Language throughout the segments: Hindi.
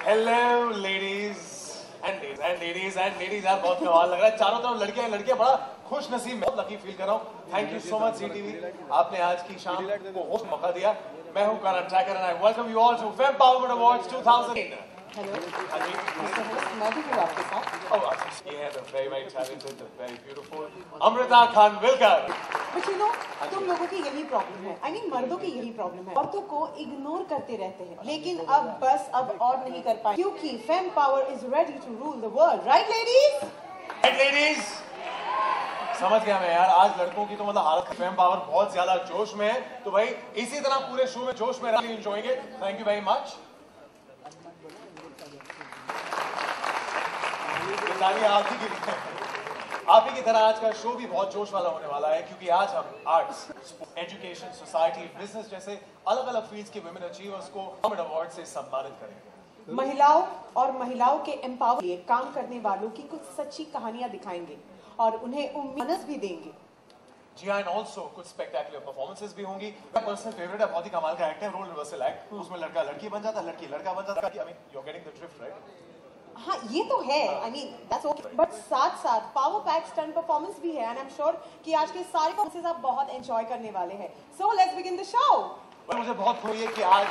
हेलो लेडीज एंड यार बहुत कमाल लग रहा है, चारों तरफ लड़कियां लड़कियां, बड़ा खुश नसीब, मैं लकी फील कर रहा हूँ। Thank you so much CTV, आपने आज की शाम को होस्ट मौका दिया। मैं हूँ Karan Tacker and I welcome you all to fempowerment awards 2018। Hello, मैं भी हूँ आपके साथ। ये है the very talented, the very beautiful Amruta Khanvilkar. But you know, तुम लोगों की यही प्रॉब्लम है, I mean मर्दों की यही प्रॉब्लम है, औरतों को इग्नोर करते रहते हैं, लेकिन अब और नहीं कर पाए, क्योंकि fem power is ready to rule the world, right ladies? Right ladies, समझ गया मैं यार। आज लड़कों की तो मतलब हालत, फेम पावर बहुत ज्यादा जोश में है, तो भाई इसी तरह पूरे शो में जोश में रहना enjoying it. Thank you very much. आप ही की तरह आज का शो भी बहुत जोश वाला होने वाला है, क्योंकि आज हम आर्ट्स, एजुकेशन, सोसाइटी, बिजनेस जैसे अलग अलग फील्ड्स के वुमेन अचीवर्स को अवार्ड से सम्मानित करेंगे। महिलाओं और महिलाओं के एम्पावर लिए काम करने वालों की कुछ सच्ची कहानियां दिखाएंगे और उन्हें उम्मीद भी देंगे। जी हाँ, एंड ऑल्सो कुछ स्पेक्टेकुलर परफॉर्मेंसेस भी होंगी। मेरा पर्सनल फेवरेट है, बहुत ही कमाल का एक्ट है, रोल रिवर्सल एक्ट। उसमें लड़का लड़की बन जाता है, लड़की लड़का बन जाता है। I mean you are getting the drift, right? हाँ, ये तो है, I mean that's okay, but साथ साथ पावर पैक स्टंट परफॉर्मेंस भी है, एंड आई एम श्योर कि आज के सारे परफॉर्मेंसेस आप बहुत एंजॉय करने वाले हैं। So let's begin the show. मुझे बहुत खुशी है कि आज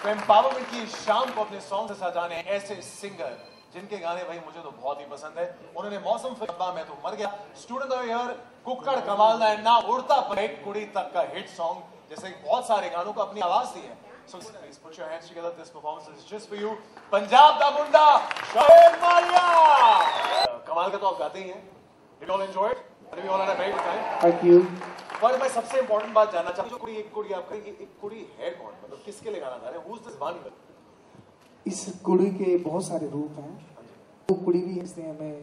एम्पावरमेंट की शाम को अपने सॉन्ग से सजाने ऐसे सिंगर जिनके गाने भाई मुझे तो बहुत ही पसंद है। उन्होंने मौसम फिल्म में तो मर गया, स्टूडेंट ऑफ ईयर, कुक्कड़ कमाल दा ना उड़ता पर कुड़ी तक का हिट सॉन्ग जैसे बहुत सारे गानों को अपनी आवाज दी है। So please put your hands together. This performance is just for you. Punjab दा मुंडा शोएब मालिया। कमाल का तो आप गाते ही हैं। Did you all enjoy it? Did you all had a very good time? Thank you. पर मैं सबसे इम्पोर्टेंट बात जानना चाहता हूँ, जो एक कुड़ी आप करेंगे, एक कुड़ी है कौन, मतलब किसके लिए गाना गा रहे हैं? Who's this one girl? इस कुड़ी के बहुत सारे रूप हैं। वो कुड़ी भी इसने हमें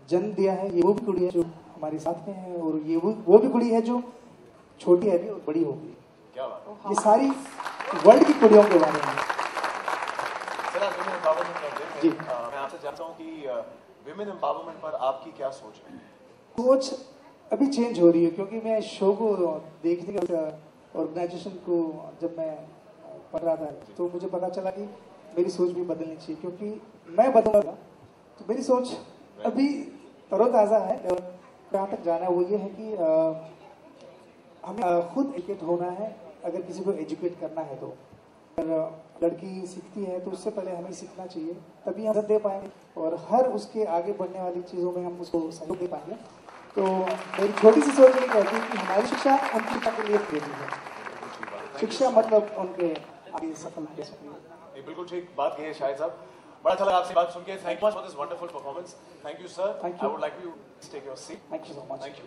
जन्म दिया है, ये वो भी कुड़ी है जो हमारे साथ में है, और ये वो भी कुड़ी है जो छोटी है अभी और बड़ी होगी। क्या बात? ये सारी वर्ल्ड की कुड़ियों के बारे में। चला विमेन एम्पावरमेंट करते हैं। जी। मैं आपसे जानता हूँ कि विमेन एम्पावरमेंट पर आपकी क्या सोच है? सोच अभी चेंज हो रही है, क्योंकि मैं इस शो को देखने का ऑर्गेनाइजेशन को जब मैं पढ़ रहा था तो मुझे पता चला कि मेरी सोच भी बदलनी चाहिए, क्योंकि मैं बदलूंगा तो मेरी सोच अभी तरोताज़ा है। और कहाँ तक जाना है वो ये है कि हमें खुद एजुकेट होना है। अगर किसी को एजुकेट करना है तो अगर लड़की सीखती है तो उससे पहले हमें सीखना चाहिए, तभी हम दे पाएंगे और हर उसके आगे बढ़ने वाली चीज़ों में हम उसको सहयोग दे पाएंगे। तो मेरी छोटी सी सोच ये कहती है कि हमारी शिक्षा अंतिमता के लिए देती है। शिक्षा मतलब उनके आगे सफल हो सके। बिल्कुल ठीक बात कही है शायद साहब। बड़ा अच्छा लगा आपसे बात सुन के। Thank you for this wonderful performance. Thank you sir. Thank you. I would like you to take your seat. Thank you so much. Thank you.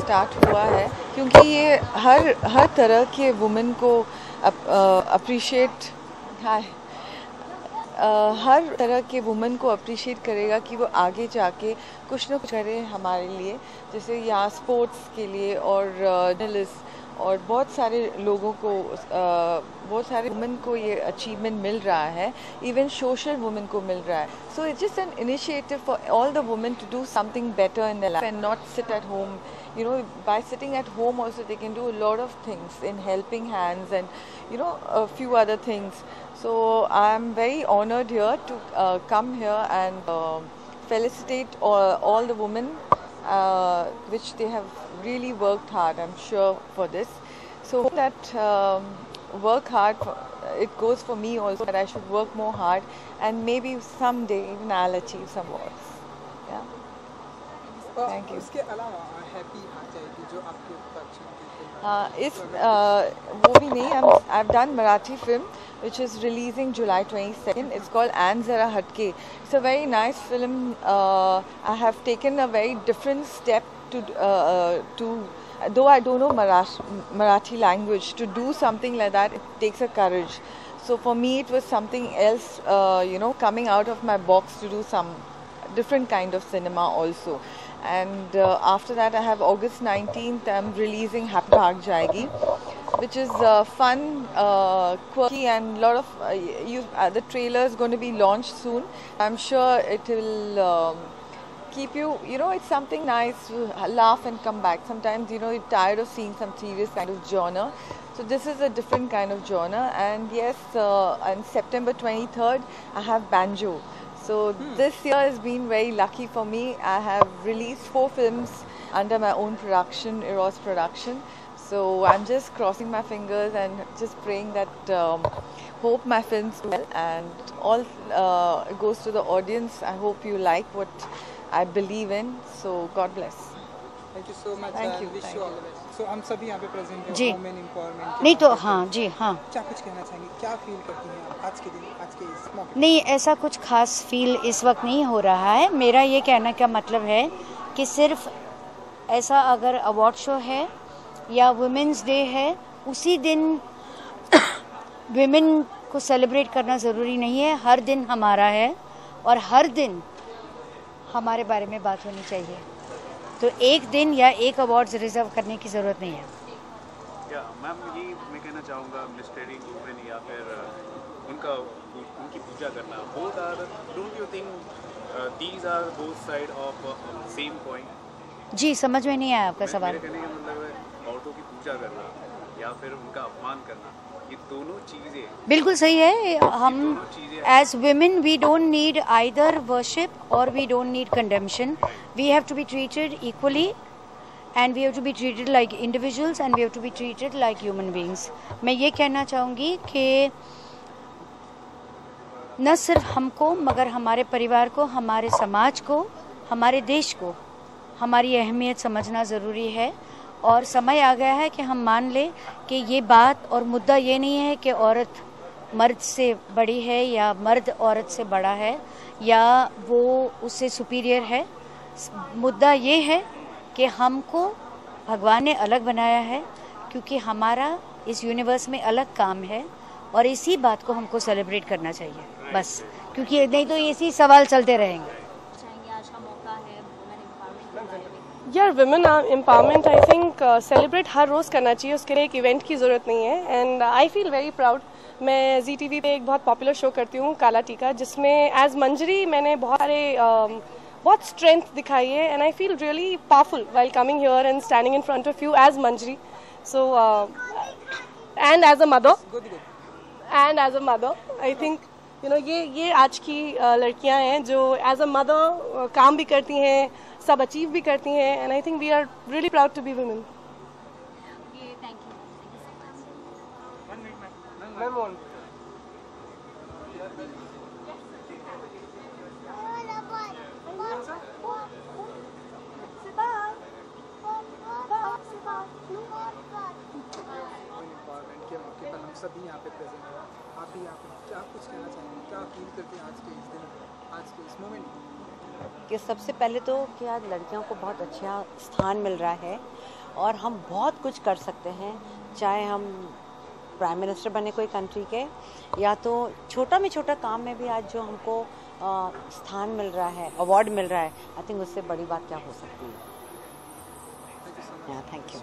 Start हुआ है क्योंकि ये हर तरह के वुमेन को अप्रिशिएट हर तरह के वुमेन को अप्रिशिएट करेगा कि वो आगे जाके कुछ ना कुछ करे हमारे लिए, जैसे यहाँ स्पोर्ट्स के लिए और जर्नलिस्ट और बहुत सारे लोगों को, बहुत सारे वुमेन को ये अचीवमेंट मिल रहा है, इवन सोशल वुमेन को मिल रहा है। So it's just an initiative for all the women to do something better in their life and not sit at home. You know, by sitting at home also they can do a lot of things in helping hands and, you know, a few other things. So I'm very honored here to come here and felicitate all the women, which they have really worked hard, I'm sure, for this. So that work hard, it goes for me also, that I should work more hard and maybe someday even I'll achieve some awards. Yeah. Thank you. इसके अलावा हैप्पी आ जाएगी जो आपके प्रोडक्शन की हाँ, इस वो भी नहीं, I've done Marathi film which is releasing July 22nd. It's called And Zara Hatke. It's a very nice film. I have taken a very different step to though I don't know Marathi language, to do something like that, it takes a courage. So for me it was something else, you know, coming out of my box to do some different kind of cinema also. And after that I have August 19th, I'm releasing Happy Bhag Jayegi. which is fun, quirky, and lot of the trailer is going to be launched soon. I'm sure it will keep you, it's something nice to laugh and come back. Sometimes, you're tired of seeing some serious kind of genre. So this is a different kind of genre. And yes, on September 23rd, I have Banjo. So this year has been very lucky for me. I have released 4 films under my own production, Eros Production. So I'm just crossing my fingers and just praying that hope my films do well and all goes to the audience. I hope you like what I believe in. So God bless. Thank you so much, Thank you, wish thank you all the best. सो हम सभी यहाँ पे प्रेजेंट हैं जी। वुमेन एम्पावरमेंट नहीं तो हाँ जी हाँ क्या कुछ कहना चाहेंगे, क्या फील करती हैं आप आज के दिन, आज के इस मौके नहीं, ऐसा कुछ खास फील इस वक्त नहीं हो रहा है। मेरा ये कहने का मतलब है कि सिर्फ ऐसा अगर अवार्ड शो है या वुमेन्स डे है, उसी दिन वुमेन को सेलिब्रेट करना ज़रूरी नहीं है। हर दिन हमारा है और हर दिन हमारे बारे में बात होनी चाहिए। तो एक दिन या एक अवार्ड्स रिजर्व करने की ज़रूरत नहीं है। या मैम, ये मैं कहना चाहूँगा मिस्टरिंग वुमेन या फिर उनकी पूजा करना, both are, don't you think these are both side of same coin? जी, समझ में नहीं आया आपका सवाल। मेरे कहने का मतलब है औरतों की पूजा करना या फिर उनका अपमान करना, ये दोनों चीज़ें बिल्कुल सही है। हम as women we don't need either worship और we don't need condemnation. We have to be treated equally and we have to be treated like individuals and we have to be treated like human beings. मैं ये कहना चाहूँगी कि न सिर्फ हमको मगर हमारे परिवार को, हमारे समाज को, हमारे देश को हमारी अहमियत समझना ज़रूरी है। और समय आ गया है कि हम मान लें कि ये बात और मुद्दा ये नहीं है कि औरत मर्द से बड़ी है या मर्द औरत से बड़ा है या वो उससे सुपीरियर है। मुद्दा ये है कि हमको भगवान ने अलग बनाया है क्योंकि हमारा इस यूनिवर्स में अलग काम है और इसी बात को हमको सेलिब्रेट करना चाहिए बस, क्योंकि नहीं तो इसी सवाल चलते रहेंगे। यार women empowerment I think celebrate हर रोज़ करना चाहिए, उसके लिए एक इवेंट की ज़रूरत नहीं है। And I feel very proud. मैं ZTV पे एक बहुत पॉपुलर शो करती हूँ काला टीका, जिसमें एज मंजरी मैंने बहुत स्ट्रेंथ दिखाई है and I feel really powerful while coming here and standing in front of you as Manjari. So and as a mother I think ये आज की लड़कियां हैं जो एज अ मदर काम भी करती हैं, सब अचीव भी करती हैं and I think we are really proud to be women. Empowerment के मौके पर हम सभी यहाँ पे प्रेजेंट हैं, आप भी यहाँ पे क्या कुछ कहना चाहेंगे, क्या फील करते हैं आज के इस दिन, आज के इस मोमेंट में? कि सबसे पहले तो कि आज लड़कियों को बहुत अच्छा स्थान मिल रहा है और हम बहुत कुछ कर सकते हैं, चाहे हम प्राइम मिनिस्टर बने कोई कंट्री के या तो छोटा में छोटा काम में भी आज जो हमको स्थान मिल रहा है, अवार्ड मिल रहा है, आई थिंक उससे बड़ी बात क्या हो सकती है। Thank you.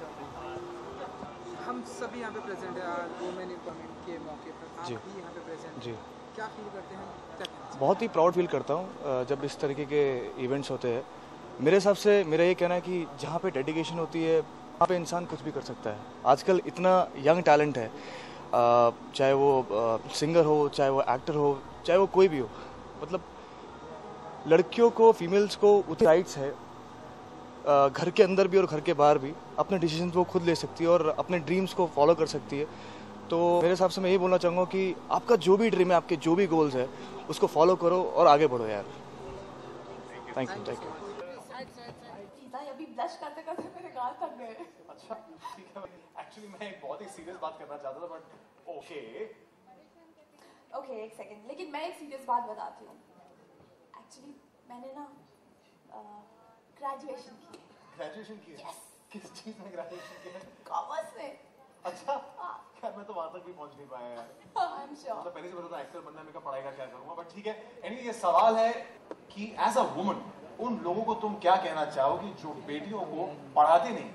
हम सभी यहाँ पे प्रेजेंट हैं वुमेन एम्पावरमेंट के मौके पर, आप भी यहाँ पे प्रेजेंट हैं, क्या फील करते हैं? बहुत ही प्राउड फील करता हूँ जब इस तरीके के इवेंट्स होते हैं। मेरे हिसाब से मेरा ये कहना है कि जहाँ पे डेडिकेशन होती है वहाँ पे इंसान कुछ भी कर सकता है। आजकल इतना यंग टैलेंट है, चाहे वो सिंगर हो, चाहे वो एक्टर हो, चाहे वो कोई भी हो, मतलब लड़कियों को, फीमेल्स को उतने राइट्स है घर के अंदर भी और घर के बाहर भी। अपने डिसीजन वो खुद ले सकती है और अपने ड्रीम्स को फॉलो कर सकती है। तो मेरे हिसाब से मैं यही बोलना चाहूँगा कि आपका जो भी ड्रीम है, आपके जो भी गोल्स है, उसको फॉलो करो और आगे बढ़ो यार। Thank you. अभी ब्लश करते करते मेरे गाल थक गए। अच्छा ठीक है, एक्चुअली मैं एक बहुत ही सीरियस बात करना चाहता था बट ओके एक सेकंड, लेकिन मैं एक सीरियस बात बताती हूँ। एक्चुअली मैंने ना ग्रेजुएशन की है। ग्रेजुएशन की है? किस चीज में ग्रेजुएशन की है? कॉमर्स में। अच्छा यार, मैं तो वहां तक भी पहुंच नहीं पाया यार। I am sure. तो पहले से बताता एक्टर बनना, मैं पढ़ाई का क्या करूंगा, बट ठीक है। एनीवे ये सवाल है कि एज अ वुमन उन लोगों को तुम क्या कहना चाहोगी जो बेटियों को पढ़ाते नहीं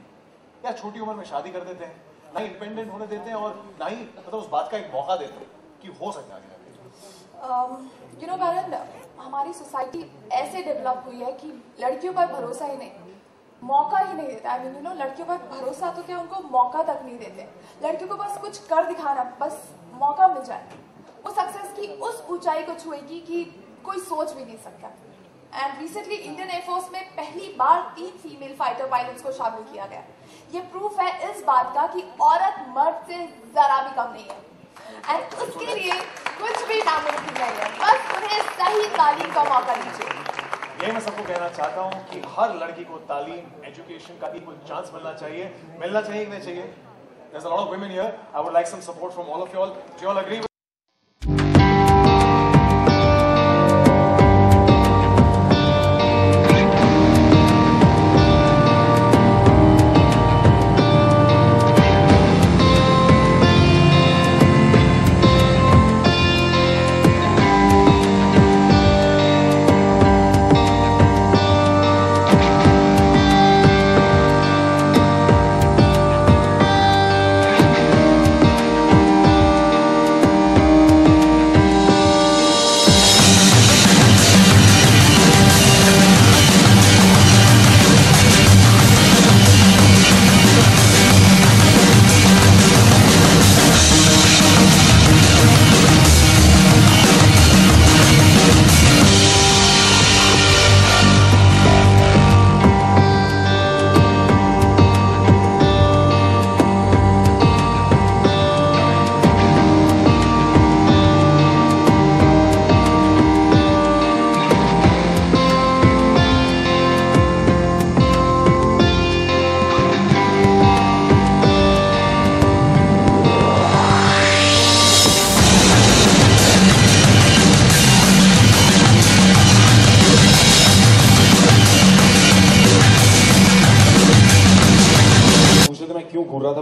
या छोटी उम्र में शादी कर देते हैं। ना इंडिपेंडेंट होने देते हैं और ना ही मतलब उस बात का एक मौका देते हैं कि हो सकता है यू नो करण, हमारी सोसाइटी ऐसे डेवलप हुई है कि लड़कियों पर भरोसा ही नहीं, मौका ही नहीं देता। आई मीन यू नो, लड़कियों पर भरोसा तो क्या, उनको मौका तक नहीं देते। लड़कियों को बस कुछ कर दिखाना, बस मौका मिल जाए, वो सक्सेस की उस ऊंचाई को छुएगी कि कोई सोच भी नहीं सकता। एंड रिसेंटली इंडियन एयरफोर्स में पहली बार 3 फीमेल फाइटर पायलट्स को शामिल किया गया। ये प्रूफ है इस बात का कि औरत मर्द से जरा भी कम नहीं है। एंड उसके लिए कुछ भी नामुमकिन नहीं है, बस उन्हें सही तालीम का मौका दीजिए। ये मैं सबको कहना चाहता हूँ कि हर लड़की को तालीम, एजुकेशन का इक्वल चांस मिलना चाहिए कि नहीं चाहिए? There's a lot of women here. I would like some support from all of you all. Do you all agree with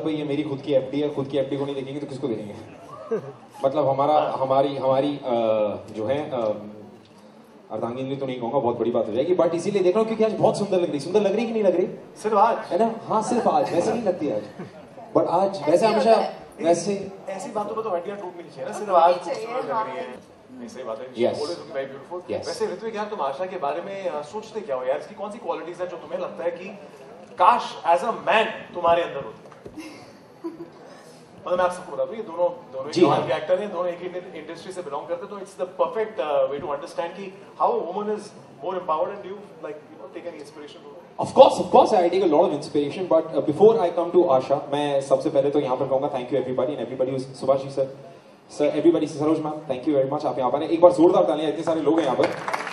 ये मेरी खुद की एफडी है, खुद की एफडी को नहीं देखेंगे तो किसको देखेंगे? मतलब हमारी जो है अर्धांगिनी तो नहीं कहूंगा, बहुत बड़ी बात हो जाएगी, बट इसीलिए देख रहा हूँ क्योंकि आज बहुत सुंदर लग रही कि नहीं लग रही? सिर्फ आज है ना? हाँ सिर्फ आज, वैसे नहीं लगती आज, बट आज वैसे हमेशा वैसे ऐसी बातों पे तो हड्डियां टूटनी नहीं चाहिए ना, सिर्फ आज सुंदर लग रही है। नहीं सही बात है। Yes. Very beautiful. Yes. वैसे ऋत्विक यार, तुम आशा के बारे में सोचते क्या हो यार? इसकी कौन सी क्वालिटीज है जो तुम्हें लगता है कि काश एज अ मैन तुम्हारे अंदर होती? मतलब मैं आप सबको बता दूं, ये दोनों ही एक्टर हैं, दोनों एक ही इंडस्ट्री से बिलोंग करते हैं, तो it's the perfect way to understand कि how a woman is more empowered and you like you know take any inspiration from? Of course, I take a lot of inspiration. But before I come to Asha, मैं सबसे पहले तो यहाँ पर कहूँगा thank you everybody and everybody who's Subhash ji sir, everybody, Saroj ma'am, thank you very much. आप यहाँ पर हैं, एक बार जोरदार तालियां, इतने सारे लोग हैं यहाँ पर,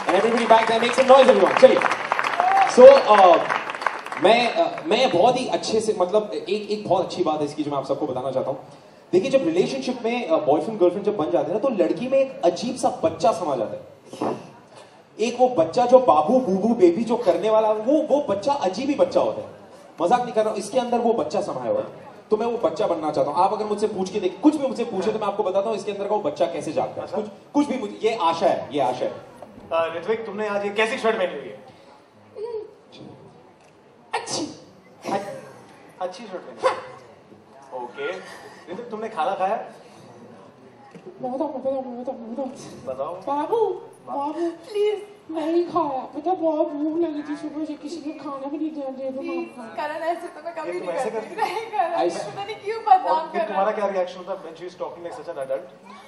and everybody back there, make some noise everyone. चलिए, so मैं बहुत ही अच्छे से, मतलब एक बहुत अच्छी बात है इसकी जो मैं आप सबको बताना चाहता हूँ। देखिए, जब रिलेशनशिप में बॉयफ्रेंड गर्लफ्रेंड जब बन जाते हैं ना, तो लड़की में एक अजीब सा बच्चा समा जाता है। एक वो बच्चा जो बाबू बूबू बेबी जो करने वाला, वो बच्चा अजीब ही बच्चा होता है, मजाक नहीं कर रहा हूं, इसके अंदर वो बच्चा समाया हुआ है। तो मैं वो बच्चा बनना चाहता हूं। आप अगर मुझसे पूछ के देख, कुछ भी मुझसे पूछे तो मैं आपको बताता हूं इसके अंदर का वो बच्चा कैसे जागता है। कुछ भी मुझे, ये आशा है। ऋत्विक, तुमने आज ये कैसी शर्ट पहनी हुई है? अच्छी शर्ट पहनी। ओके ऋत्विक, तुमने खाना खाया? बताओ। बाबू प्लीज नहीं खाया, बेटा बहुत भूख लगी थी सुबह से, किसी ने खाना भी नहीं दे दो। करण ऐसे तो मैं कभी नहीं करती। नहीं करण, पता नहीं क्यों बदनाम कर रहा है। तुम्हारा क्या रिएक्शन होता है when she is talking like such an adult?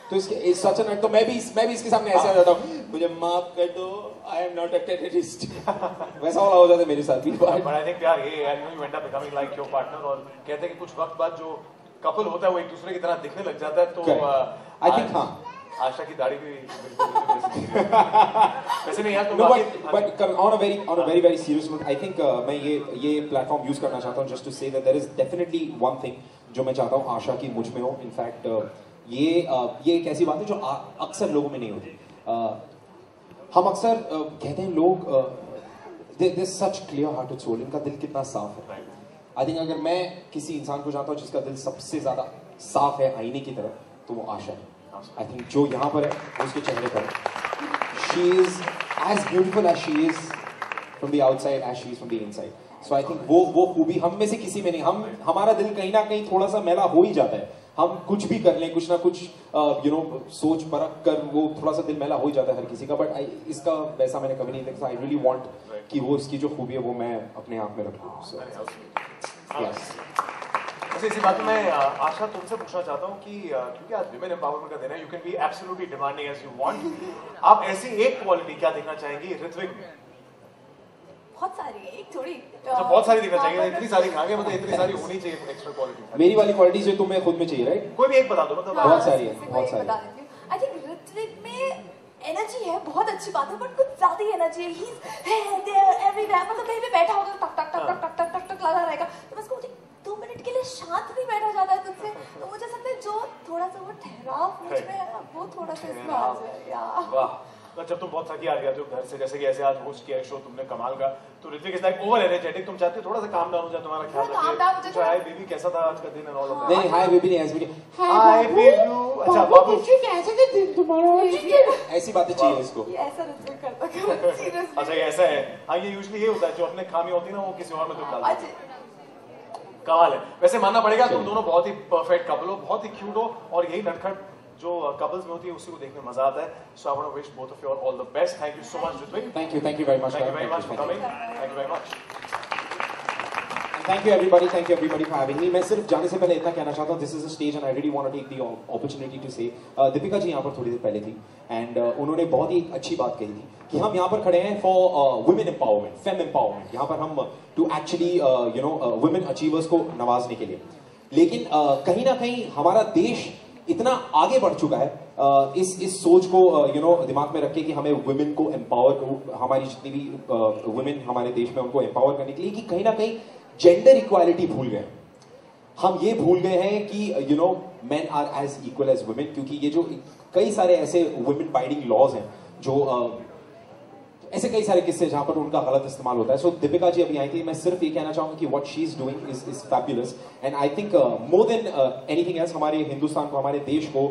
तो इसके सच एन तो मैं भी इसके सामने ऐसे आ जाता हूँ, मुझे माफ कर दो, I am not a terrorist। वैसा वाला हो जाता है मेरे साथ भी। But I think यार ये you end up becoming like your partner, और कहते हैं कि कुछ वक्त बाद जो कपल होता है वो एक दूसरे की तरह दिखने लग जाता है। तो I think हाँ, आशा की दाढ़ी भी वैसे नहीं यार। but on a very serious note, I think मैं ये प्लेटफॉर्म यूज करना चाहता हूँ just to say that there is definitely one thing जो मैं चाहता हूँ आशा की मुझ में हो। इनफैक्ट ये एक ऐसी बात है जो अक्सर लोगों में नहीं होती। हम अक्सर कहते हैं लोग there's such clear hearted soul, इनका दिल कितना साफ है। आई थिंक अगर मैं किसी इंसान को जानता हूँ जिसका दिल सबसे ज्यादा साफ है आईने की तरह, तो वो आशा है। आई थिंक जो यहाँ पर है वो उसके चेहरे पर है। She is as beautiful as she is from the outside as she is from the inside. So I think वो खूबी हम में से किसी में नहीं, हमारा दिल कहीं ना कहीं थोड़ा सा मैला हो ही जाता है, हम कुछ भी कर लें, कुछ ना कुछ सोच परख कर वो थोड़ा सा दिल मैला हो ही जाता है हर किसी का, बट इसका वैसा मैंने कभी नहीं देखा। आई रियली वांट कि वो इसकी जो खूबी है वो मैं अपने आप में रखूं। वैसे इसी बात में मैं आशा तुमसे पूछना चाहता हूँ कि क्योंकि आज विमेन एम्पावरमेंट का दिन है, you can be absolutely demanding as you want, आप ऐसी एक क्वालिटी क्या देखना चाहेंगी ऋत्विक में? बहुत सारी है, एक थोड़ी तो बहुत सारी देखना चाहिए, इतनी सारी खागे मतलब इतनी सारी होनी चाहिए एक्स्ट्रा क्वालिटी। मेरी वाली क्वालिटी जो तुम्हें खुद में चाहिए, राइट? कोई भी एक बता दो, मतलब बहुत सारी है, बहुत सारी। आई थिंक ऋत्विक में एनर्जी है, बहुत अच्छी बात है, बट कुछ ज्यादा ही एनर्जी है। ही इज देयर एवरीवेयर, मतलब कहीं भी बैठा होगा टक टक टक टक टक टक टक लगा रहेगा, तो बस मुझे 2 मिनट के लिए शांत नहीं बैठा जाता है तुझसे, तो मुझे लगता है जो थोड़ा सा वो ठहराव मुझ में है ना, वो थोड़ा सा इसमें आ जाए। वाह, तो जब तुम बहुत थकी आ गया जो घर से, जैसे कि ऐसे आज होस्ट किया शो तुमने कमाल का, तो Ritwik is like over energetic, तुम चाहते हो थोड़ा सा काम डाउन हो जाए, तुम्हारा ख्याल रखिए। जो हाय बेबी कैसा था आज का दिन एंड ऑल ऑफ दैट। नहीं हाय बेबी नहीं, ऐसे हाय बेबी। अच्छा बाबू कैसे थे दिन तुम्हारा? ऐसी बातें चाहिए इसको। ऐसा ऋत्विक करता है सीरियसली। अच्छा ये ऐसा है, हाँ ये यूजुअली ये होता है, जो अपने खामी होती है ना वो किसी और में दुख डालता है। कमाल है, वैसे मानना पड़ेगा तुम दोनों बहुत ही परफेक्ट कपल हो, बहुत ही क्यूट हो, और यही नटखट जो कपल्स में होती है उसी को देखने में मजा आता है। So I want to wish both of you all the best. Thank you so much Ritwik. Thank you very much, thank you very much for coming, thank you very much. Thank you everybody for having me. मैं सिर्फ जाने से पहले इतना कहना चाहता हूँ, this is a stage and I really want to take the opportunity to say, Deepika जी यहाँ पर थोड़ी देर पहले थी एंड उन्होंने बहुत ही अच्छी बात कही थी कि हम यहाँ पर खड़े हैं for women empowerment, fame empowerment, यहाँ पर हम टू एक्चुअली वुमेन अचीवर्स को नवाजने के लिए। लेकिन कहीं ना कहीं हमारा देश इतना आगे बढ़ चुका है इस सोच को दिमाग में रखे कि हमें वुमेन को एम्पावर, हमारी जितनी भी वुमेन हमारे देश में उनको एम्पावर करने के लिए, कि कहीं ना कहीं जेंडर इक्वालिटी भूल गए हम। ये भूल गए हैं कि men are as equal as women, क्योंकि ये जो कई सारे ऐसे वुमेन बाइंडिंग लॉज हैं, जो ऐसे कई सारे किस्से जहां पर उनका गलत इस्तेमाल होता है। सो दीपिका जी अभी आई थी, मैं सिर्फ ये कहना चाहूंगा कि what she is doing is fabulous and I think more than anything else हमारे हिंदुस्तान को, हमारे देश को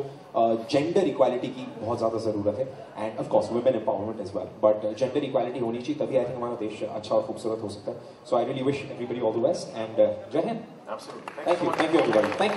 जेंडर इक्वालिटी की बहुत ज्यादा जरूरत है and of course women empowerment as well, but gender equality होनी चाहिए, तभी आई थिंक हमारा देश अच्छा और खूबसूरत हो सकता है। So I really wish everybody all the best and जय हिंद। थैंक यू एवरीबॉडी, थैंक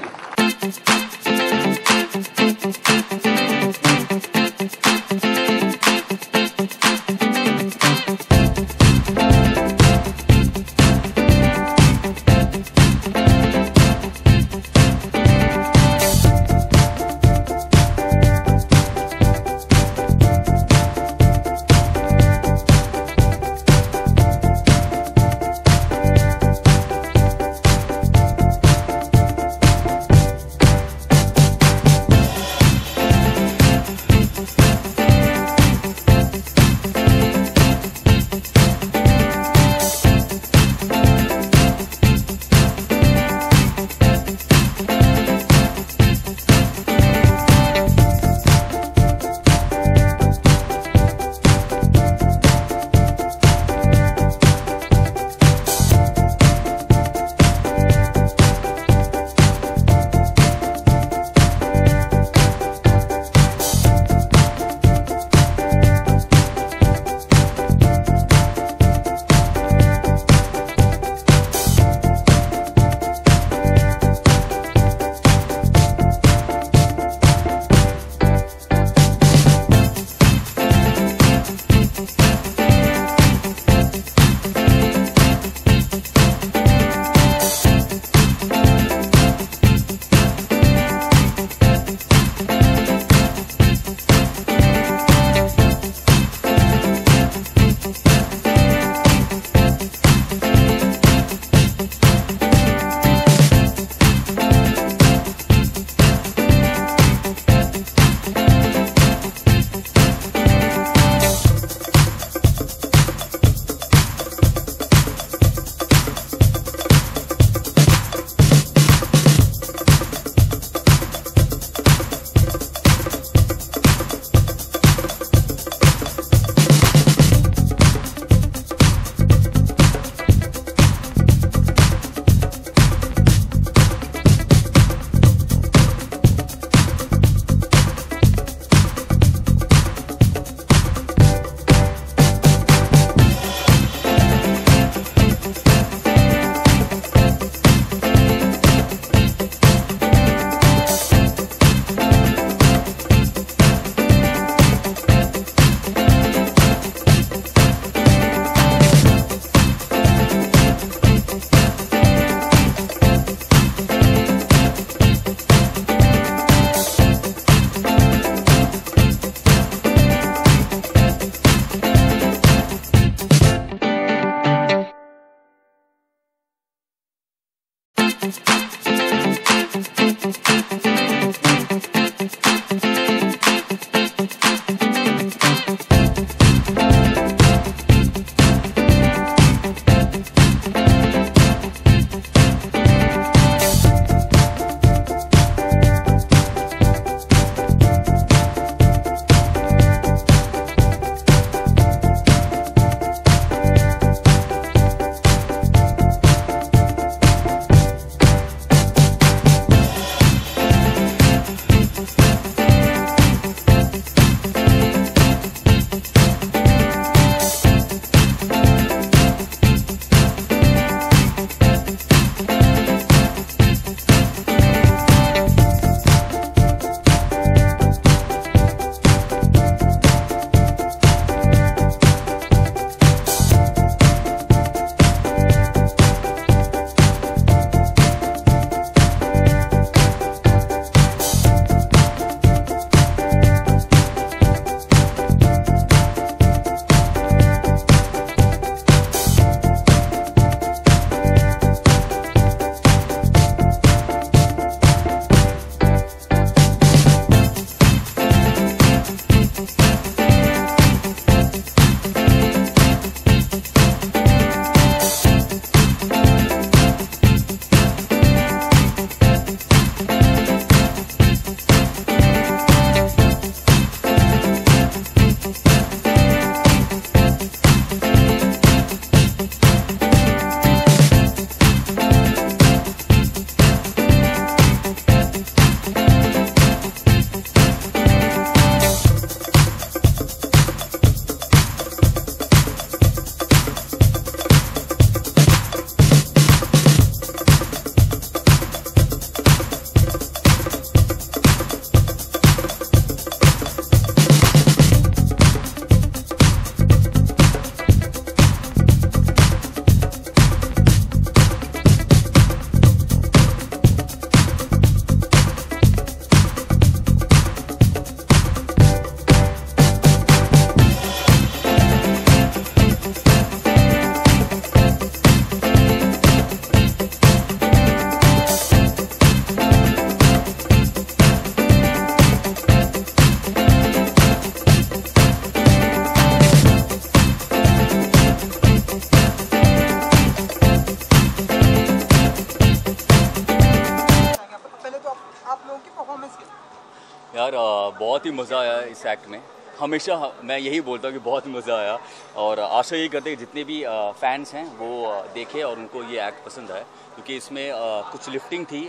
बहुत ही मज़ा आया इस एक्ट में। हमेशा मैं यही बोलता हूँ कि बहुत मज़ा आया, और आशा यही करते हैं कि जितने भी फैंस हैं वो देखें और उनको ये एक्ट पसंद आए, क्योंकि इसमें कुछ लिफ्टिंग थी।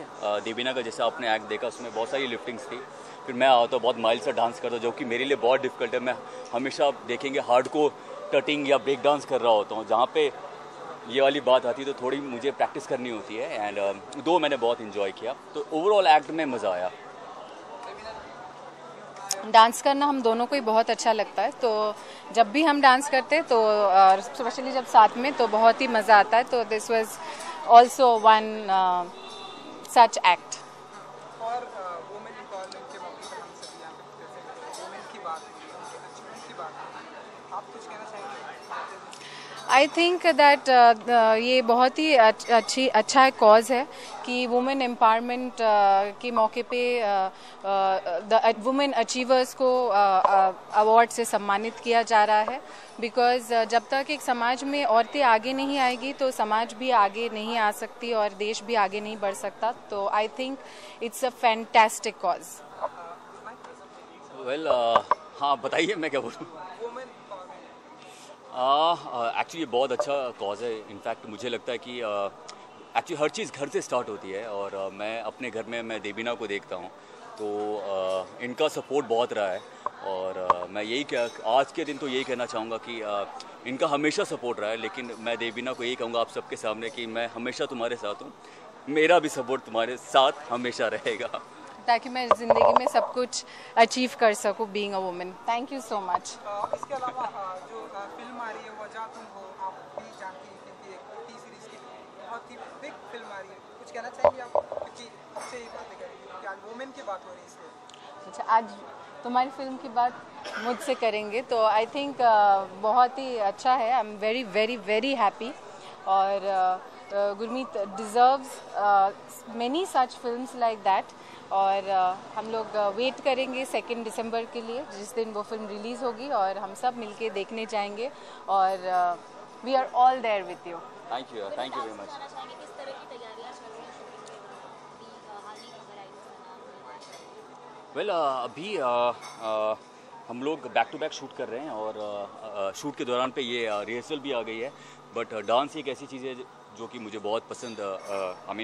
देवीना का जैसा आपने एक्ट देखा उसमें बहुत सारी लिफ्टिंग्स थी। फिर मैं आता हूँ बहुत माइल्ड सा डांस करता हूँ, जो कि मेरे लिए बहुत डिफिकल्ट है। मैं हमेशा आप देखेंगे हार्डकोर टटिंग या ब्रेक डांस कर रहा होता हूँ, जहाँ पे ये वाली बात आती है तो थोड़ी मुझे प्रैक्टिस करनी होती है। एंड दो मैंने बहुत इन्जॉय किया, तो ओवरऑल एक्ट में मज़ा आया। डांस करना हम दोनों को ही बहुत अच्छा लगता है, तो जब भी हम डांस करते हैं तो स्पेशली जब साथ में तो बहुत ही मज़ा आता है। तो this was also one such act. और वुमेन एम्पावरमेंट के मौके पर हम सभी यहाँ पे प्रेजेंट हैं, वुमेन की बात हुई, उनके अचीवमेंट की बात हुई, आप कुछ कहना चाहेंगे? आई थिंक दैट ये बहुत ही अच्छा कॉज है कि वुमेन एम्पावरमेंट के मौके पे द वुमेन अचीवर्स को अवार्ड से सम्मानित किया जा रहा है। बिकॉज जब तक एक समाज में औरतें आगे नहीं आएगी तो समाज भी आगे नहीं आ सकती और देश भी आगे नहीं बढ़ सकता। तो I think it's a fantastic cause. Well हाँ बताइए, मैं क्या बोलूँ। एक्चुअली बहुत अच्छा कॉज है। इनफैक्ट मुझे लगता है कि एक्चुअली हर चीज़ घर से स्टार्ट होती है, और मैं अपने घर में मैं देवीना को देखता हूँ तो इनका सपोर्ट बहुत रहा है। और मैं आज के दिन तो यही कहना चाहूँगा कि इनका हमेशा सपोर्ट रहा है। लेकिन मैं देवीना को यही कहूँगा आप सबके सामने कि मैं हमेशा तुम्हारे साथ हूँ, मेरा भी सपोर्ट तुम्हारे साथ हमेशा रहेगा, ताकि मैं ज़िंदगी में सब कुछ अचीव कर सकूँ being a women. Thank you so much. इसके अलावा जो फिल्म आ रही है वजह तुम हो, आप भी जानती हैं कि एक टी सीरीज़ की बहुत ही बिग फिल्म आ रही है, कुछ कहना चाहेंगे आप? क्योंकि अब से ये बातें करेंगे कि आज वुमेन की बात हो रही है इसलिए। अच्छा, आज तुम्हारी फिल्म की बात मुझसे करेंगे तो आई थिंक बहुत ही अच्छा है। I am very very very happy, और Gurmeet deserves many such films like that. और हम लोग वेट करेंगे 2 दिसंबर के लिए, जिस दिन वो फिल्म रिलीज़ होगी, और हम सब मिलके देखने जाएंगे, और we are all there with you. Thank you very much. Well अभी हम लोग बैक टू बैक शूट कर रहे हैं, और शूट के दौरान पे ये रिहर्सल भी आ गई है। बट डांस एक ऐसी चीज़ है जो कि मुझे बहुत पसंद,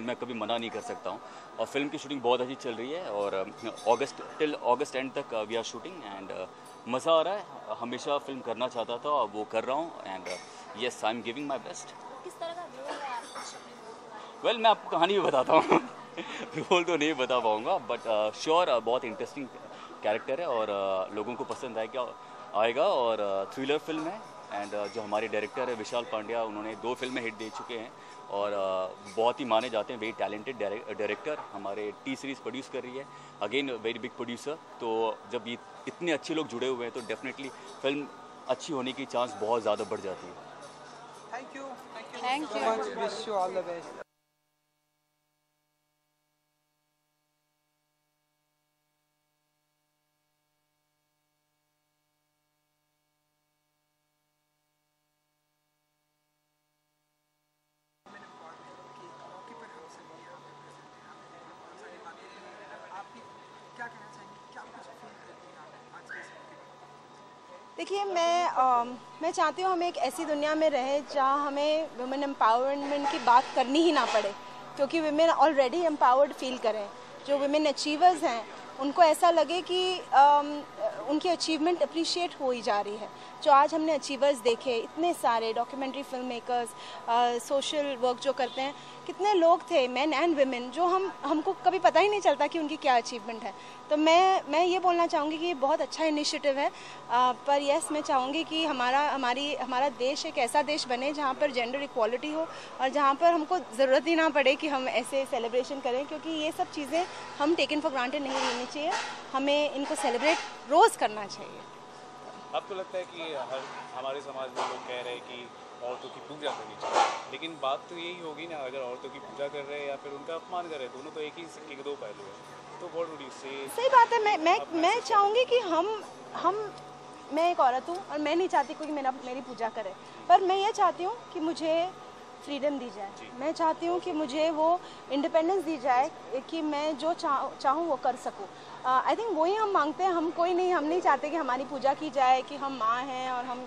मैं कभी मना नहीं कर सकता हूँ। और फिल्म की शूटिंग बहुत अच्छी चल रही है, और अगस्त एंड तक वी आर शूटिंग, एंड मज़ा आ रहा है। हमेशा फिल्म करना चाहता था, वो कर रहा हूँ, and yes I am giving my best. किस तरह का रोल है आपका? वेल मैं आपको कहानी भी बताता हूँ रोल तो नहीं बता पाऊँगा, बट श्योर बहुत इंटरेस्टिंग कैरेक्टर है, और लोगों को पसंद आएगा। और थ्रिलर फिल्म है, एंड जो हमारे डायरेक्टर है विशाल पांड्या, उन्होंने 2 फिल्में हिट दे चुके हैं, और बहुत ही माने जाते हैं, वेरी टैलेंटेड डायरेक्टर। हमारे टी सीरीज़ प्रोड्यूस कर रही है, अगेन वेरी बिग प्रोड्यूसर। तो जब ये इतने अच्छे लोग जुड़े हुए हैं तो डेफिनेटली फिल्म अच्छी होने की चांस बहुत ज़्यादा बढ़ जाती है। Thank you thank you. Wish you all the best. देखिए, मैं चाहती हूँ हम एक ऐसी दुनिया में रहें जहाँ हमें वुमेन एम्पावरमेंट की बात करनी ही ना पड़े, क्योंकि वुमेन ऑलरेडी एम्पावर्ड फील करें। जो वुमेन अचीवर्स हैं उनको ऐसा लगे कि उनकी अचीवमेंट अप्रिशिएट हो ही जा रही है। जो आज हमने अचीवर्स देखे, इतने सारे documentary film makers, social work जो करते हैं, कितने लोग थे, मेन एंड वुमेन, जो हमको कभी पता ही नहीं चलता कि उनकी क्या अचीवमेंट है। तो मैं ये बोलना चाहूँगी कि ये बहुत अच्छा इनिशिएटिव है, पर यस मैं चाहूँगी कि हमारा देश एक ऐसा देश बने जहाँ पर जेंडर इक्वालिटी हो, और जहाँ पर हमको ज़रूरत ही ना पड़े कि हम ऐसे सेलिब्रेशन करें, क्योंकि ये सब चीज़ें हम टेकन फॉर ग्रांटेड नहीं लेनी चाहिए, हमें इनको सेलिब्रेट रोज़ करना चाहिए। आपको लगता है कि हमारे समाज में लोग कह रहे हैं कि औरतों की पूजा करनी चाहिए, लेकिन बात तो यही होगी ना, अगर औरतों की पूजा कर रहे हैं या फिर उनका अपमान कर रहे हैं, दोनों तो एक ही सिक्के के 2 पहलू हैं। तो व्हाट वुड यू से? सही बात है। मैं चाहूँगी कि मैं एक औरत हूँ और मैं नहीं चाहती कोई मेरी पूजा करे, पर मैं ये चाहती हूँ कि मुझे फ्रीडम दी जाए, मैं चाहती हूँ कि मुझे वो इंडिपेंडेंस दी जाए कि मैं जो चाहूँ वो कर सकूँ। आई थिंक वही हम मांगते हैं। हम नहीं चाहते कि हमारी पूजा की जाए कि हम माँ हैं और हम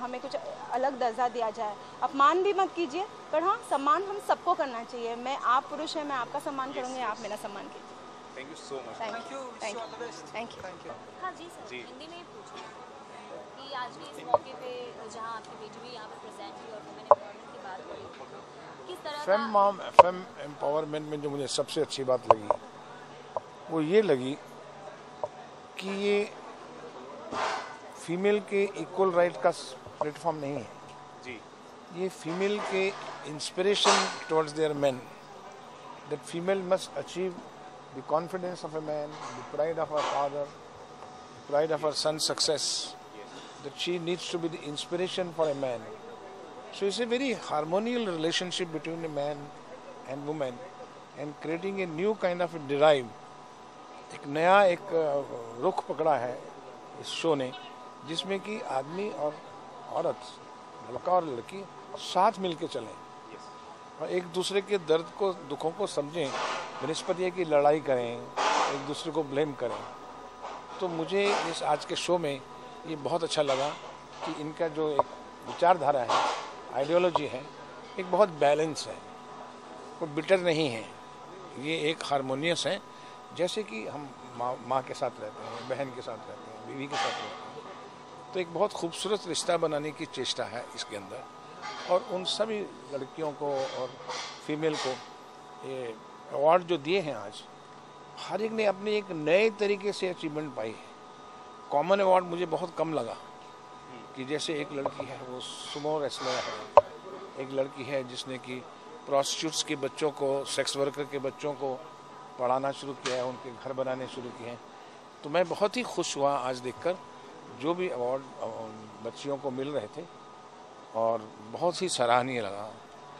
हमें कुछ अलग दर्जा दिया जाए। अपमान भी मत कीजिए, पर हाँ सम्मान हम सबको करना चाहिए। मैं आप पुरुष हैं, मैं आपका सम्मान करूँगी, आप मेरा सम्मान कीजिए। Thank you so much. Thank you. हाँ जी सर, हिंदी में ही पूछूँ कि आज के इस मौके पे जहाँ आपकी बेटी भी यहाँ पे प्रेजेंट हुई और वुमेन एम्पावरमेंट की बात हुई, किस तरह का फेम एम्पावरमेंट में जो मुझे सबसे अच्छी बात लगी वो ये लगी कि ये फीमेल के इक्वल राइट का प्लेटफॉर्म नहीं है जी, ये फीमेल के inspiration towards their men, that female must achieve the confidence of a man, the pride of her father, the pride of her son success, that she needs to be the inspiration for a man. So it's a very harmonious relationship between a man and woman and creating a new kind of a derive. एक नया रुख पकड़ा है इस शो ने, जिसमें कि आदमी और औरत, लड़का और लड़की साथ मिलके चलें और एक दूसरे के दर्द को, दुखों को समझें, बनिस्पत ये कि लड़ाई करें, एक दूसरे को ब्लेम करें। तो मुझे इस आज के शो में ये बहुत अच्छा लगा कि इनका जो एक विचारधारा है, आइडियोलॉजी है, एक बहुत बैलेंस है, वो बिटर नहीं है, ये एक हारमोनियस है। जैसे कि हम माँ के साथ रहते हैं, बहन के साथ रहते हैं, बीवी के साथ रहते हैं, तो एक बहुत खूबसूरत रिश्ता बनाने की चेष्टा है इसके अंदर। और उन सभी लड़कियों को और फीमेल को ये अवार्ड जो दिए हैं आज, हर एक ने अपने एक नए तरीके से अचीवमेंट पाई है। कॉमन अवार्ड मुझे बहुत कम लगा कि जैसे एक लड़की है वो सुमो रेसलर है, एक लड़की है जिसने कि प्रोस्टिट्यूट्स के बच्चों को, सेक्स वर्कर के बच्चों को पढ़ाना शुरू किया है, उनके घर बनाने शुरू किए हैं। तो मैं बहुत ही खुश हुआ आज देखकर जो भी अवार्ड बच्चियों को मिल रहे थे, और बहुत ही सराहनीय लगा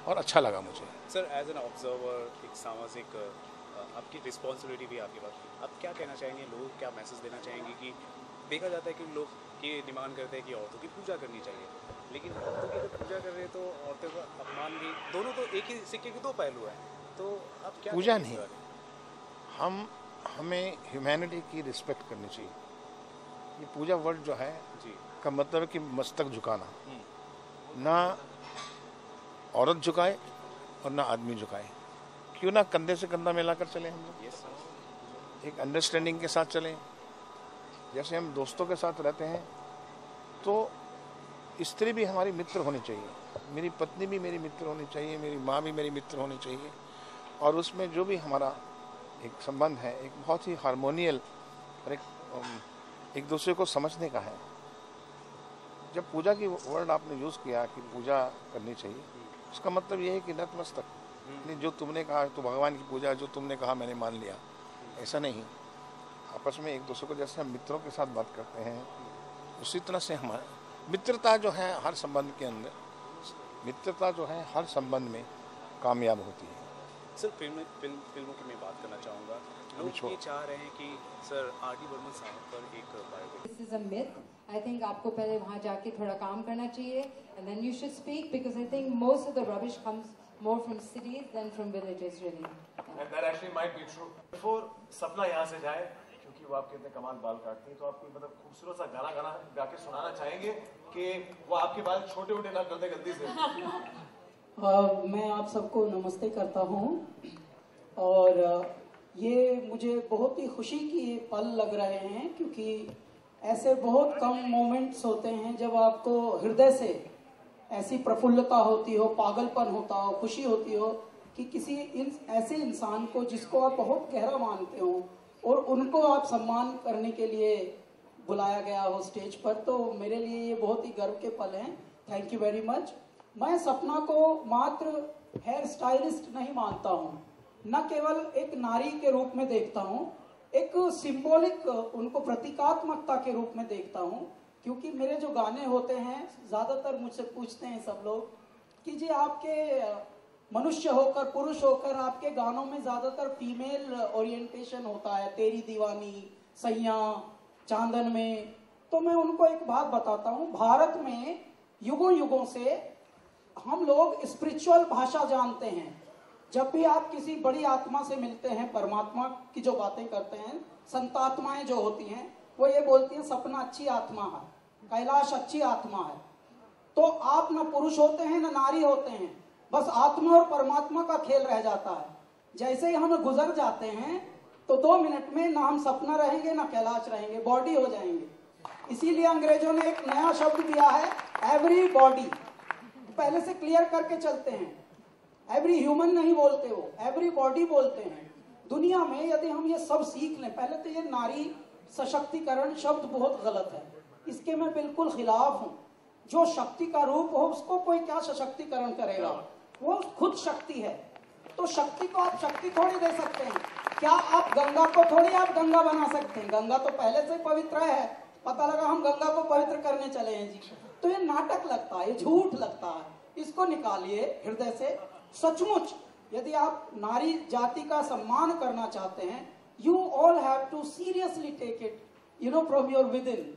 और अच्छा लगा मुझे। सर एज एन ऑब्जर्वर, एक सामाजिक आपकी रिस्पॉन्सिबिलिटी भी आपके पास, आप क्या कहना चाहेंगे, लोग क्या मैसेज देना चाहेंगे? कि देखा जाता है कि लोग ये डिमांड करते हैं कि औरतों की पूजा करनी चाहिए, लेकिन औरतों की जब पूजा कर रहे हैं तो औरतों का अपमान भी, दोनों तो एक ही सिक्के के दो पहलू हैं। तो आप क्या पूजा नहीं, हमें ह्यूमैनिटी की रिस्पेक्ट करनी चाहिए। ये पूजा वर्ड जो है जी का मतलब है कि मस्तक झुकाना, ना औरत झुकाए और ना आदमी झुकाए। क्यों ना कंधे से कंधा मिलाकर चलें हम लोग, एक अंडरस्टैंडिंग के साथ चलें। जैसे हम दोस्तों के साथ रहते हैं तो स्त्री भी हमारी मित्र होनी चाहिए, मेरी पत्नी भी मेरी मित्र होनी चाहिए, मेरी माँ भी मेरी मित्र होनी चाहिए। और उसमें जो भी हमारा एक संबंध है, एक बहुत ही हार्मोनियल और एक दूसरे को समझने का है। जब पूजा की वर्ड आपने यूज़ किया कि पूजा करनी चाहिए, उसका मतलब ये है कि नतमस्तक, जो तुमने कहा तो भगवान की पूजा, जो तुमने कहा मैंने मान लिया, ऐसा नहीं। आपस में एक दूसरे को जैसे हम मित्रों के साथ बात करते हैं, उसी तरह से हमारा मित्रता जो है हर संबंध के अंदर, मित्रता जो है हर संबंध में कामयाब होती है। सर फिल्मों की मैं बात करना चाहूँगा, लोग ये चाह रहे हैं कि सर आर.डी. बर्मन साहब पर एक biopic. This is a myth. I think आपको पहले वहाँ जाके थोड़ा काम करना चाहिए and then you should speak, because I think most of the rubbish comes more from cities than from villages really. And that actually might be true. Before सपना यहाँ से जाए, क्योंकि वो आपके इतने कमाल बाल काटती है, तो आप कोई मतलब खूबसूरत सा गाना गा के सुनाना चाहेंगे कि वो आपके बाल छोटे-छोटे ना कर दे गलती से? मैं आप सबको नमस्ते करता हूँ और ये मुझे बहुत ही खुशी की पल लग रहे हैं, क्योंकि ऐसे बहुत कम मोमेंट्स होते हैं जब आपको हृदय से ऐसी प्रफुल्लता होती हो, पागलपन होता हो, खुशी होती हो कि किसी ऐसे इंसान को जिसको आप बहुत गहरा मानते हो और उनको आप सम्मान करने के लिए बुलाया गया हो स्टेज पर। तो मेरे लिए ये बहुत ही गर्व के पल हैं। Thank you very much. मैं सपना को मात्र हेयर स्टाइलिस्ट नहीं मानता हूँ, न केवल एक नारी के रूप में देखता हूँ, एक सिंबॉलिक, उनको प्रतीकात्मकता के रूप में देखता हूँ। क्योंकि मेरे जो गाने होते हैं, ज़्यादातर मुझसे पूछते हैं सब लोग कि जी आपके मनुष्य होकर, पुरुष होकर आपके गानों में ज़्यादातर फीमेल ओरिएंटेशन होता है, तेरी दीवानी, सैया, चांदन में। तो मैं उनको एक बात बताता हूँ, भारत में युगों युगों से हम लोग स्पिरिचुअल भाषा जानते हैं। जब भी आप किसी बड़ी आत्मा से मिलते हैं, परमात्मा की जो बातें करते हैं, संतात्माएं जो होती हैं वो ये बोलती हैं सपना अच्छी आत्मा है, कैलाश अच्छी आत्मा है। तो आप न पुरुष होते हैं न नारी होते हैं, बस आत्मा और परमात्मा का खेल रह जाता है। जैसे ही हम गुजर जाते हैं तो 2 मिनट में ना हम सपना रहेंगे ना कैलाश रहेंगे, बॉडी हो जाएंगे। इसीलिए अंग्रेजों ने एक नया शब्द दिया है, एवरी बॉडी। पहले से क्लियर करके चलते हैं, एवरी ह्यूमन नहीं बोलते, वो एवरी बॉडी बोलते हैं। दुनिया में यदि हम ये सब सीख लें, पहले तो ये नारी सशक्तिकरण शब्द बहुत गलत है, इसके मैं बिल्कुल खिलाफ हूँ। जो शक्ति का रूप हो उसको कोई क्या सशक्तिकरण करेगा, वो खुद शक्ति है। तो शक्ति को आप शक्ति थोड़ी दे सकते हैं। क्या आप गंगा को थोड़ी आप गंगा बना सकते हैं? गंगा तो पहले से पवित्र है, पता लगा हम गंगा को पवित्र करने चले हैं जी। तो ये नाटक लगता है, ये झूठ लगता है, इसको निकालिए हृदय से। सचमुच यदि आप नारी जाति का सम्मान करना चाहते हैं, you all have to seriously take it, you know, from your within.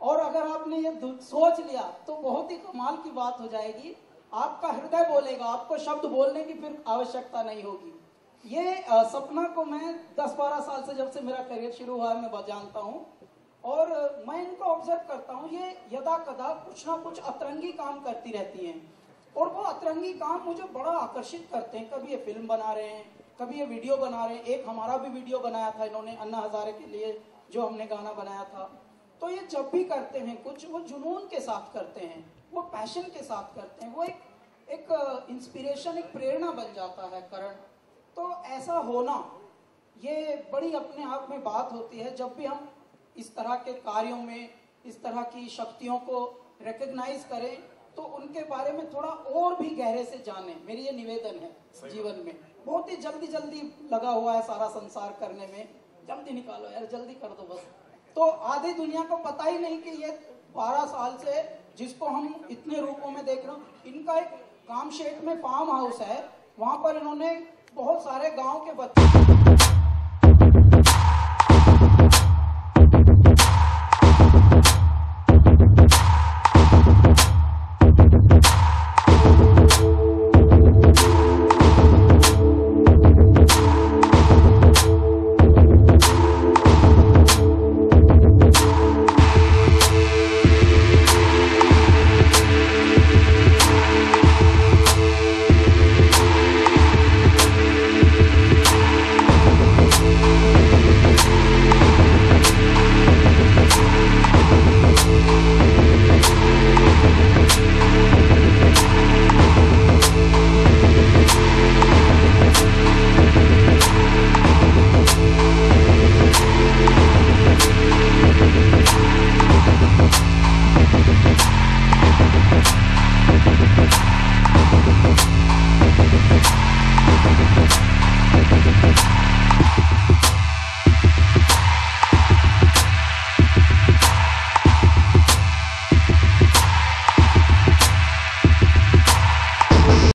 और अगर आपने ये सोच लिया तो बहुत ही कमाल की बात हो जाएगी। आपका हृदय बोलेगा, आपको शब्द बोलने की फिर आवश्यकता नहीं होगी। ये सपना को मैं 10-12 साल से, जब से मेरा करियर शुरू हुआ है, मैं जानता हूँ और मैं इनको ऑब्जर्व करता हूँ। ये यदा कदा कुछ ना कुछ अतरंगी काम करती रहती हैं और वो अतरंगी काम मुझे बड़ा आकर्षित करते हैं। कभी ये फिल्म बना रहे हैं, कभी ये वीडियो बना रहे हैं। एक हमारा भी वीडियो बनाया था इन्होंने अन्ना हजारे के लिए, जो हमने गाना बनाया था। तो ये जब भी करते हैं कुछ, वो जुनून के साथ करते हैं, वो पैशन के साथ करते हैं, वो एक इंस्पिरेशन, एक प्रेरणा बन जाता है करण। तो ऐसा होना ये बड़ी अपने आप में बात होती है। जब भी हम इस तरह के कार्यों में इस तरह की शक्तियों को रिकग्नाइज करें तो उनके बारे में थोड़ा और भी गहरे से जानें। मेरी ये निवेदन है जीवन में। बहुत ही जल्दी जल्दी लगा हुआ है सारा संसार करने में, जल्दी निकालो यार, जल्दी कर दो बस। तो आधी दुनिया को पता ही नहीं कि ये 12 साल से जिसको हम इतने रूपों में देख रहे हो, इनका एक कामशेट में फार्म हाउस है, वहां पर इन्होंने बहुत सारे गांव के बच्चे